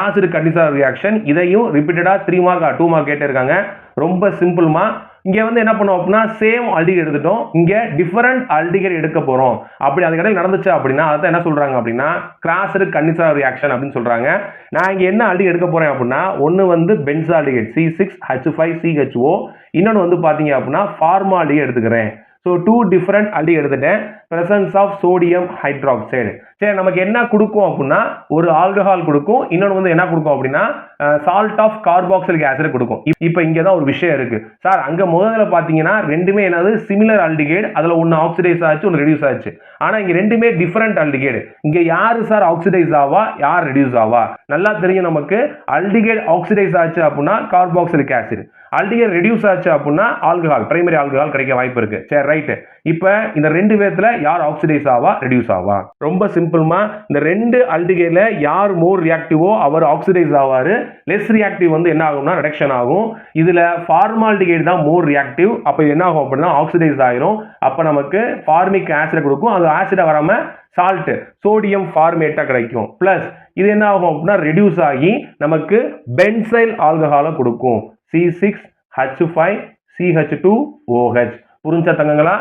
Crossed conditional reaction. இதையும் ரிப்பீட்டடா 3 mark 2 mark கேட்டிருக்காங்க. ரொம்ப சிம்பிள்மா. இங்க வந்து என்ன பண்ணுவோம் அப்படின்னா சேம் ஆல்டிகைட் எடுத்துட்டோம். இங்க டிஃபரண்ட் ஆல்டிகைட் எடுக்க போறோம். அப்படி அதுக்கு இடையில நடந்துச்சு அப்படின்னா அதான் என்ன சொல்றாங்க அப்படின்னா கிராஸ்டு கண்டிஷனல் ரியாக்ஷன் அப்படின்னு சொல்றாங்க. நான் இங்க என்ன ஆல்டிகைட் எடுக்க போறேன் அப்படின்னா ஒன்னு வந்து பென்சால்டிகைட் C6H5CHO, இன்னொன்னு வந்து பாத்தீங்க அப்படின்னா ஃபார்மால்டிகைட் எடுத்துக்கிறேன். ஸோ 2 டிஃபரண்ட் ஆல்டிகைட் எடுத்துட்டேன். Presence of sodium hydroxide. சரி, நமக்கு என்ன கொடுக்கும் அப்படின்னா ஒரு ஆல்கஹால் கொடுக்கும், இன்னொன்று வந்து என்ன கொடுக்கும் அப்படின்னா சால்ட் ஆஃப் கார்பாக்சிலிக் ஆசிட் கொடுக்கும். இப்போ இங்கே தான் ஒரு விஷயம் இருக்கு சார். அங்கே முதல்ல பார்த்தீங்கன்னா ரெண்டுமே என்னது சிமிலர் ஆல்டிகைட், அதில் ஒன்று ஆக்சிடைஸ் ஆச்சு, ஒன்று ரெடியூஸ் ஆச்சு. ஆனால் இங்கே ரெண்டுமே டிஃபரண்ட் ஆல்டிகைட். இங்கே யாரு சார் ஆக்சிடைஸ் ஆவா, யார் ரெடியூஸ் ஆவா? நல்லா தெரியும் நமக்கு. ஆல்டிகைட் ஆக்சிடைஸ் ஆச்சு அப்படின்னா கார்பாக்சிலிக் ஆசிட், ஆல்டிகைட் ரெடியூஸ் ஆச்சு அப்படின்னா ஆல்கஹால், பிரைமரி ஆல்கஹால் கிடைக்க வாய்ப்பு இருக்கு. சரி, ரைட். இப்போ இந்த ரெண்டு விதத்துல யார் ஆக்சிடைஸ் ஆவா, ரெடியூஸ் ஆவா? ரொம்ப சிம்பிள்மா. இந்த ரெண்டு ஆல்டிகைட்ல யார் மோர் ரியாக்டிவோ அவர் ஆக்சிடைஸ் ஆவாரு. லெஸ் ரியாக்டிவ் வந்து என்ன ஆகும்னா ரிடக்ஷன் ஆகும். இதுல ஃபார்மால்டிகைட் தான் மோர் ரியாக்டிவ். அப்ப என்ன ஆகும் அப்படின்னா ஆக்சிடைஸ் ஆயிரும். அப்ப நமக்கு ஃபார்மிக் ஆசிட் கொடுக்கும். அது ஆசிட் வராம சால்ட் சோடியம் ஃபார்மேட்டா கிடைக்கும். பிளஸ் இது என்ன ஆகும் அப்படின்னா ரெடியூஸ் ஆகி நமக்கு பென்சைல் ஆல்கஹாலை கொடுக்கும். C6H5CH2OH. புரிஞ்சா தங்கங்களா?